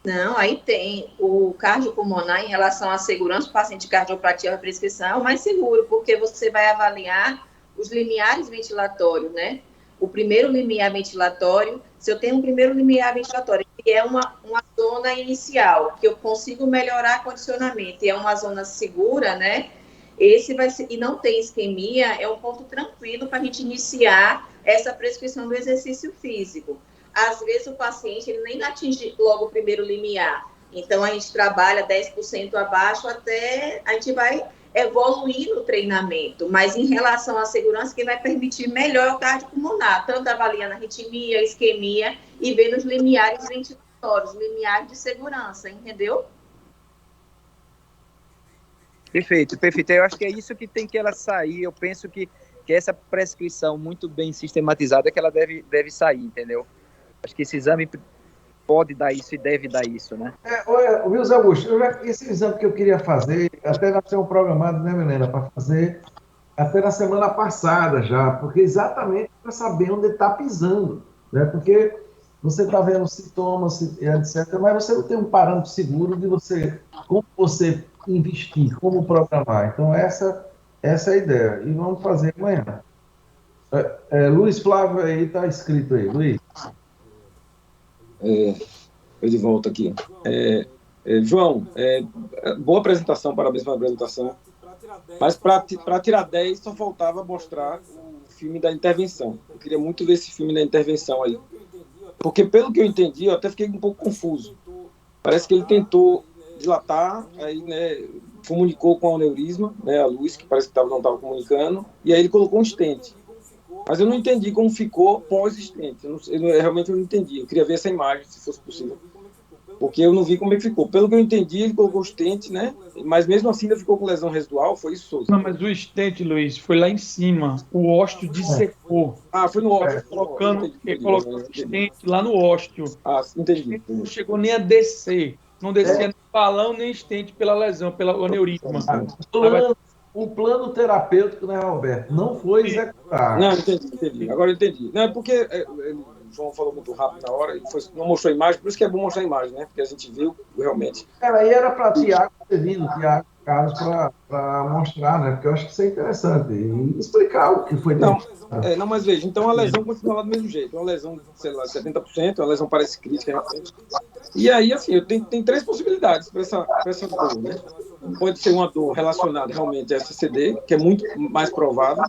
Não, aí tem o cardiopulmonar em relação à segurança, o paciente cardiopatia, a prescrição é o mais seguro, porque você vai avaliar os limiares ventilatórios, né? O primeiro limiar ventilatório, se eu tenho um primeiro limiar ventilatório, que é uma zona inicial, que eu consigo melhorar condicionamento, e é uma zona segura, né? Esse vai ser, e não tem isquemia, é um ponto tranquilo para a gente iniciar essa prescrição do exercício físico. Às vezes o paciente ele nem atinge logo o primeiro limiar, então a gente trabalha 10% abaixo até a gente vai evoluir no treinamento, mas em relação à segurança, que vai permitir melhor o cardiopulmonar, tanto avaliando a arritmia, a isquemia e vendo os limiares ventilatórios, limiares de segurança, entendeu? Perfeito. Eu acho que é isso que tem que ela sair. Eu penso que essa prescrição muito bem sistematizada que ela deve sair, entendeu? Acho que esse exame pode dar isso e deve dar isso, né? Viu, Zé Augusto, esse exame que eu queria fazer, até nós temos programado, né, Milena, para fazer até na semana passada já, porque exatamente para saber onde está pisando, né? Porque você está vendo sintomas, etc., mas você não tem um parâmetro seguro de como você investir, como programar. Então, essa é a ideia. E vamos fazer amanhã. Luiz Flávio aí, está escrito aí. Luiz. Eu de volta aqui. João, boa apresentação, parabéns pela apresentação. Mas para tirar 10, só faltava mostrar o filme da intervenção. Eu queria muito ver esse filme da intervenção aí. Porque, pelo que eu entendi, eu até fiquei um pouco confuso. Parece que ele tentou dilatar, aí, né, comunicou com o aneurisma, né, a luz, que parece que não estava comunicando, e aí ele colocou um stent. Mas eu não entendi como ficou pós-stent. Realmente eu não entendi. Eu queria ver essa imagem, se fosse possível. Porque eu não vi como é que ficou. Pelo que eu entendi, ele colocou o stent, né? Mas mesmo assim ainda ficou com lesão residual, foi isso, Souza? Não, mas o stent, Luiz, foi lá em cima. O ósteo dissecou. Foi no ósteo. Colocando o stent lá no ósteo. Entendi. Não chegou nem a descer. Não descia nem balão, nem stent pela lesão, pelo aneurisma. O plano terapêutico, né, Roberto, não foi executado. Não, entendi. Agora eu entendi. Não, é porque João falou muito rápido na hora, não mostrou a imagem, por isso que é bom mostrar a imagem, né? Porque a gente viu realmente. Aí era para Tiago ter vindo, Tiago Carlos, para mostrar, né? Porque eu acho que isso é interessante. E explicar o que foi Não, mas veja, então a lesão continua lá do mesmo jeito. Uma lesão, sei lá, 70%, uma lesão parece crítica, realmente. E aí, assim, tem 3 possibilidades para essa dor, né? Pode ser uma dor relacionada realmente a SCD, que é muito mais provável.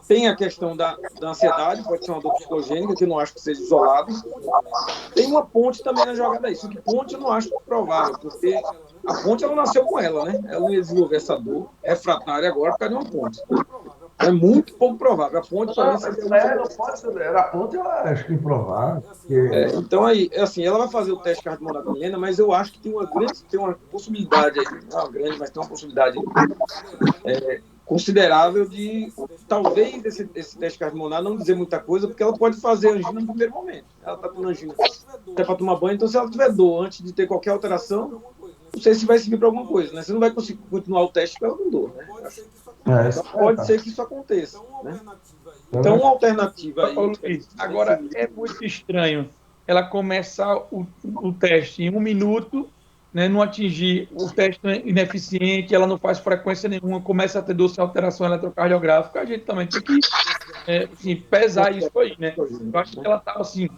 Tem a questão da ansiedade, pode ser uma dor psicogênica, que eu não acho que seja isolada. Tem uma ponte também na jogada aí. Só que ponte eu não acho provável, porque a ponte ela nasceu com ela, né? Ela não ia desenvolver essa dor refratária agora por causa de uma ponte. É muito pouco provável. A ponte para mim seria não pode ser. A ponte eu acho que improvável. Então aí, assim, ela vai fazer o teste cardiopulmonar com a Milena, mas eu acho que tem uma possibilidade aí, não é uma grande, mas tem uma possibilidade considerável de, talvez, esse teste cardiopulmonar não dizer muita coisa, porque ela pode fazer angina no primeiro momento. Ela está com angina até para tomar banho, então se ela tiver dor antes de ter qualquer alteração, não sei se vai servir para alguma coisa, né? Você não vai conseguir continuar o teste com ela com dor, né? Então, pode ser que isso aconteça, né? Então, uma alternativa aí... Luiz, agora, é muito estranho ela começar o teste em 1 minuto, né, não atingir o teste ineficiente, ela não faz frequência nenhuma, começa a ter dor sem alteração eletrocardiográfica, a gente também tem que assim, pesar isso aí, né? Eu acho que ela estava assim,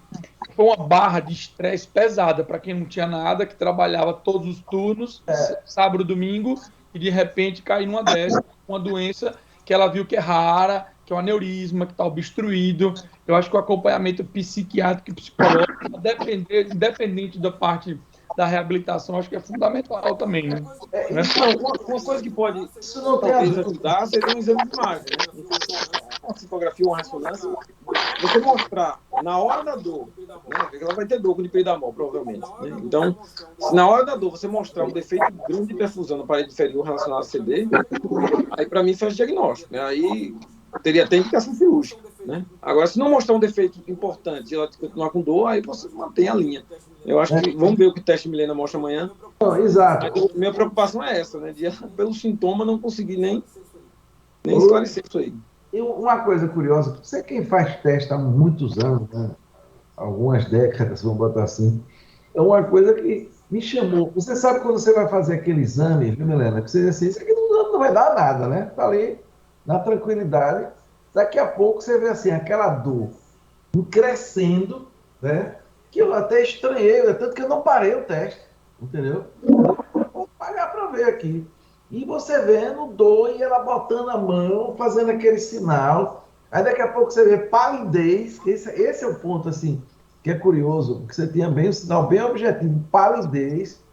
foi uma barra de estresse pesada para quem não tinha nada, que trabalhava todos os turnos, sábado, domingo, e de repente cair numa dessa, uma doença que ela viu que é rara, que é um aneurisma, que está obstruído. Eu acho que o acompanhamento psiquiátrico e psicológico, independente da parte da reabilitação, acho que é fundamental também, né? Uma coisa que pode talvez ajudar seria um exame de imagem, né? Uma citografia ou uma ressonância, você mostrar na hora da dor, né? Ela vai ter dor com dipiridamol, provavelmente, né? Então, se na hora da dor você mostrar um defeito grande de perfusão na parede inferior relacionado a CD, aí para mim faz diagnóstico, né? Aí teria até indicação cirúrgica, né? Agora, se não mostrar um defeito importante e ela continuar com dor, aí você mantém a linha. Eu acho que, vamos ver o que o teste Milena mostra amanhã. Exato. Mas minha preocupação é essa, né? De, pelo sintoma, não conseguir nem esclarecer isso aí. E uma coisa curiosa, você quem faz teste há muitos anos, né? Algumas décadas, vamos botar assim, é uma coisa que me chamou. Você sabe quando você vai fazer aquele exame, viu, Milena? Que você diz assim, isso aqui não vai dar nada, né? Tá ali, na tranquilidade. Daqui a pouco você vê assim, aquela dor crescendo, né? Que eu até estranhei, tanto que eu não parei o teste, entendeu? Vou pagar para ver aqui. E você vendo dor e ela botando a mão, fazendo aquele sinal. Aí daqui a pouco você vê palidez, esse é o ponto assim, que é curioso, porque você tinha bem o sinal bem objetivo, palidez.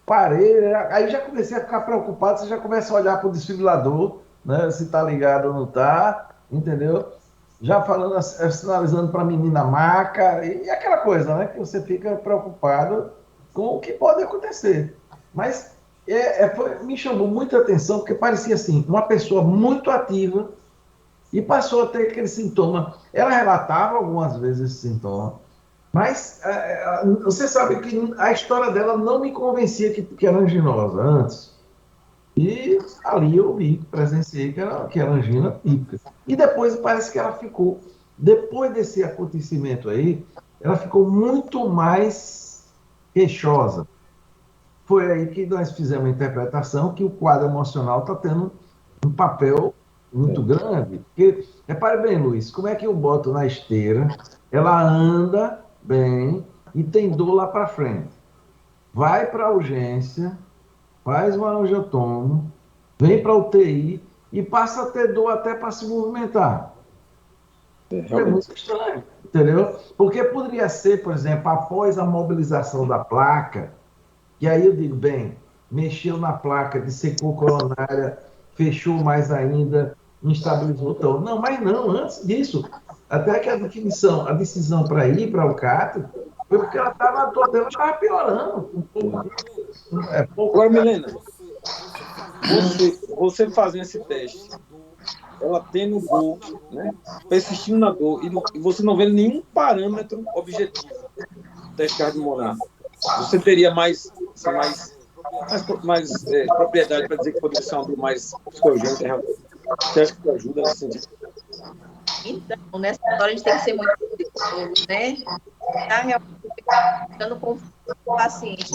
Parei, aí já comecei a ficar preocupado, você já começa a olhar para o desfibrilador, né? Se está ligado ou não está, entendeu? Já falando, sinalizando para a menina maca, e aquela coisa, né? Que você fica preocupado com o que pode acontecer. Mas me chamou muita atenção, porque parecia assim, uma pessoa muito ativa e passou a ter aquele sintoma. Ela relatava algumas vezes esse sintoma, mas você sabe que a história dela não me convencia que era anginosa antes. E ali eu presenciei que era angina típica. E depois parece que ela ficou, depois desse acontecimento aí, ela ficou muito mais queixosa. Foi aí que nós fizemos a interpretação que o quadro emocional está tendo um papel muito grande. Porque, repare bem, Luiz, como é que eu boto na esteira, ela anda bem e tem dor lá para frente. Vai para a urgência, faz uma angiotomo, vem para a UTI e passa a ter dor até para se movimentar. É muito estranho, entendeu? Porque poderia ser, por exemplo, após a mobilização da placa, e aí eu digo, bem, mexeu na placa, dissecou coronária, fechou mais ainda, instabilizou então. Não, mas não, antes disso, até que a decisão para ir para o CAT foi porque ela estava, a dor dela estava piorando. Agora, Milena, você fazendo esse teste, ela tendo dor, né, persistindo na dor, e você não vendo nenhum parâmetro objetivo do teste cardiopulmonar, você teria mais propriedade para dizer que poderia ser uma dor mais psicogênica. Você acha que isso ajuda nesse sentido? Então, nessa hora a gente tem que ser muito cuidadoso, né? Tá realmente ficando confuso com o paciente,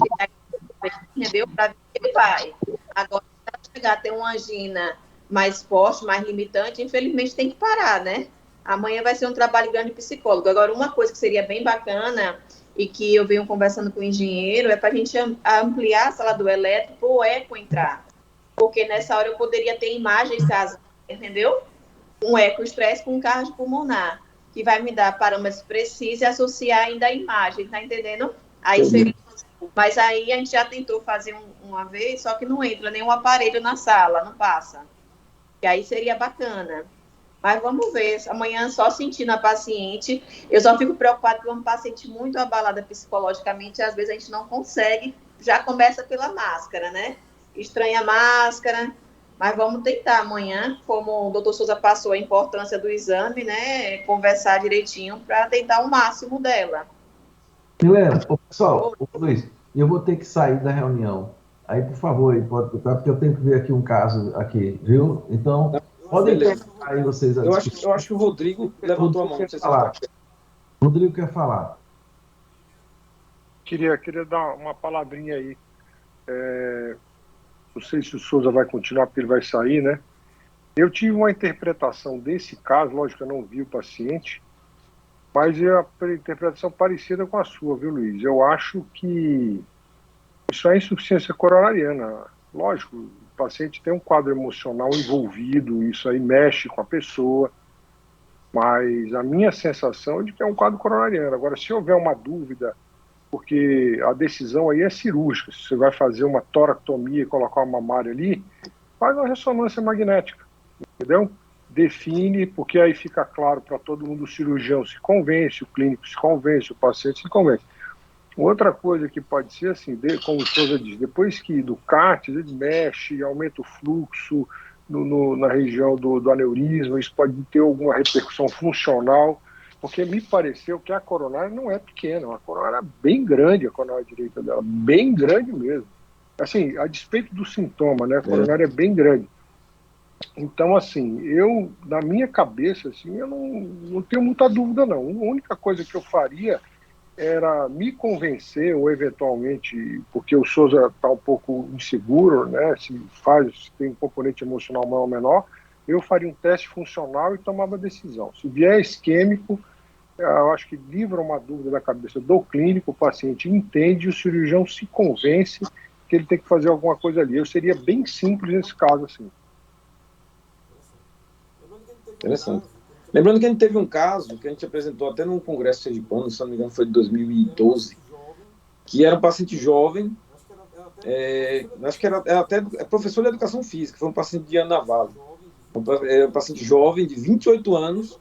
entendeu? Para ver que ele vai. Agora, se chegar a ter uma angina mais forte, mais limitante, infelizmente tem que parar, né? Amanhã vai ser um trabalho grande de psicólogo. Agora, uma coisa que seria bem bacana e que eu venho conversando com o engenheiro é para a gente ampliar a sala do eletro para o eco entrar. Porque nessa hora eu poderia ter imagens caso, entendeu? Um ecoestresse com cardiopulmonar, que vai me dar parâmetros precisos e associar ainda a imagem, tá entendendo? Aí seria... Mas aí a gente já tentou fazer uma vez, só que não entra nenhum aparelho na sala, não passa. E aí seria bacana. Mas vamos ver, amanhã só sentindo a paciente. Eu só fico preocupada com uma paciente muito abalada psicologicamente, às vezes a gente não consegue, já começa pela máscara, né? Estranha a máscara, mas vamos tentar amanhã, como o doutor Souza passou a importância do exame, né? Conversar direitinho para tentar o máximo dela. Milena, pessoal, Luiz, eu vou ter que sair da reunião. Aí, por favor, aí pode botar, porque eu tenho que ver aqui um caso aqui, viu? Então, podem terminar aí vocês. Eu acho que o Rodrigo levantou a mão. Rodrigo quer falar. Queria dar uma palavrinha aí. Não sei se o Souza vai continuar, porque ele vai sair, né? Eu tive uma interpretação desse caso, lógico que eu não vi o paciente, mas é uma interpretação parecida com a sua, viu, Luiz? Eu acho que isso é insuficiência coronariana. Lógico, o paciente tem um quadro emocional envolvido, isso aí mexe com a pessoa, mas a minha sensação é de que é um quadro coronariano. Agora, se houver uma dúvida, porque a decisão aí é cirúrgica, se você vai fazer uma toracotomia e colocar uma mamária ali, faz uma ressonância magnética, entendeu? Define, porque aí fica claro para todo mundo, o cirurgião se convence, o clínico se convence, o paciente se convence. Outra coisa que pode ser assim, como o Souza diz, depois que do CAT, ele mexe, aumenta o fluxo na região do aneurisma, isso pode ter alguma repercussão funcional, porque me pareceu que a coronária não é pequena, a coronária é bem grande, a coronária direita dela, bem grande mesmo. Assim, a despeito do sintoma, né, a coronária é bem grande. Então, assim, na minha cabeça, assim, eu não tenho muita dúvida, não. A única coisa que eu faria era me convencer, ou eventualmente, porque o Souza está um pouco inseguro, né, se tem um componente emocional maior ou menor, eu faria um teste funcional e tomava decisão. Se vier isquêmico, eu acho que livra uma dúvida da cabeça do clínico, o paciente entende e o cirurgião se convence que ele tem que fazer alguma coisa ali. Eu seria bem simples nesse caso, assim. Interessante. Lembrando que a gente teve um caso que a gente apresentou até num congresso sergipano, se não me engano foi de 2012, que era um paciente jovem, acho que era até professor de educação física, foi um paciente de Ana Vale. Um paciente jovem, de 28 anos,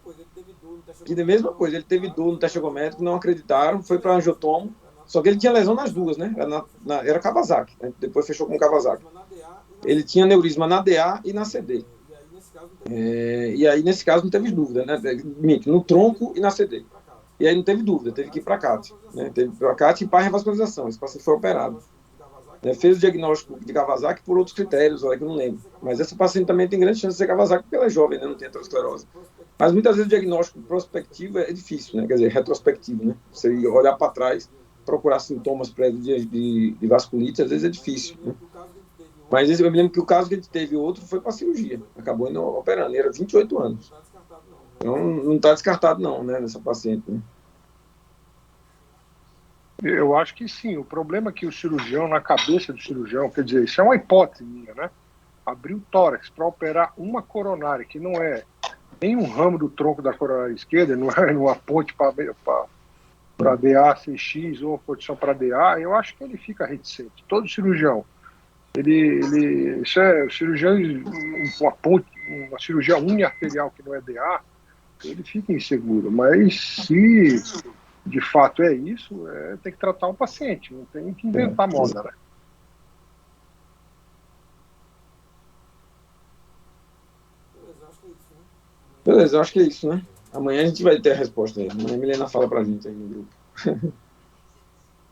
que da mesma coisa, ele teve dor no teste ergométrico, não acreditaram, foi para angiotomo, só que ele tinha lesão nas duas, né? Era Kawasaki, né? Depois fechou com Kawasaki. Ele tinha aneurisma na DA e na CD. E aí, nesse caso, não teve dúvida, né? No tronco e na CD. E aí não teve dúvida, teve que ir para a CAT. Né? Teve para a CAT e para a revascularização. Esse paciente foi operado. Fez o diagnóstico de Kawasaki por outros critérios, olha que eu não lembro. Mas essa paciente também tem grande chance de ser Kawasaki porque ela é jovem, né? Não tem aterosclerose. Mas muitas vezes o diagnóstico prospectivo é difícil, né? Quer dizer, retrospectivo, né? Você olhar para trás, procurar sintomas prévios de vasculite, às vezes é difícil, né? Mas eu me lembro que o caso que a gente teve outro foi para cirurgia. Acabou indo operando, era 28 anos. Então não está descartado não, né, nessa paciente, né? Eu acho que sim. O problema é que o cirurgião, na cabeça do cirurgião, quer dizer, isso é uma hipótese minha, né? Abrir o tórax para operar uma coronária, que não é nem um ramo do tronco da coronária esquerda, não é uma ponte para DA, CX ou uma posição para DA, eu acho que ele fica reticente. Todo cirurgião. Isso é cirurgião, uma cirurgia uniarterial que não é DA, ele fica inseguro. Mas se de fato é isso, tem que tratar o paciente, não tem que inventar moda, né? Beleza, eu acho que é isso, né? Amanhã a gente vai ter a resposta aí. Amanhã a Milena fala pra gente aí no grupo.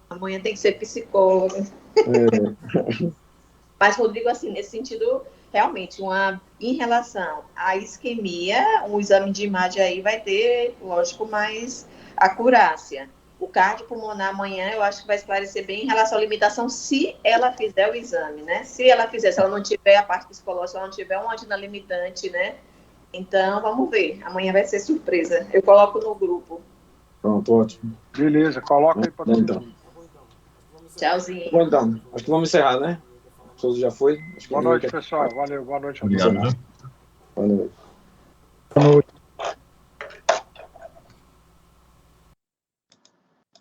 Amanhã tem que ser psicóloga. Mas, Rodrigo, assim, nesse sentido, realmente, em relação à isquemia, um exame de imagem aí vai ter, lógico, mais acurácia. O cardiopulmonar amanhã eu acho que vai esclarecer bem em relação à limitação se ela fizer o exame, né? Se ela não tiver a parte psicológica, se ela não tiver uma angina limitante, né? Então, vamos ver. Amanhã vai ser surpresa. Eu coloco no grupo. Pronto, ótimo. Beleza, coloca aí para todo Então. mundo. Tchauzinho. Bom, então, acho que vamos encerrar, né? O Souza já foi. Acho que Boa noite, pessoal. Valeu, boa noite a todos. Obrigado. Boa noite. Boa noite.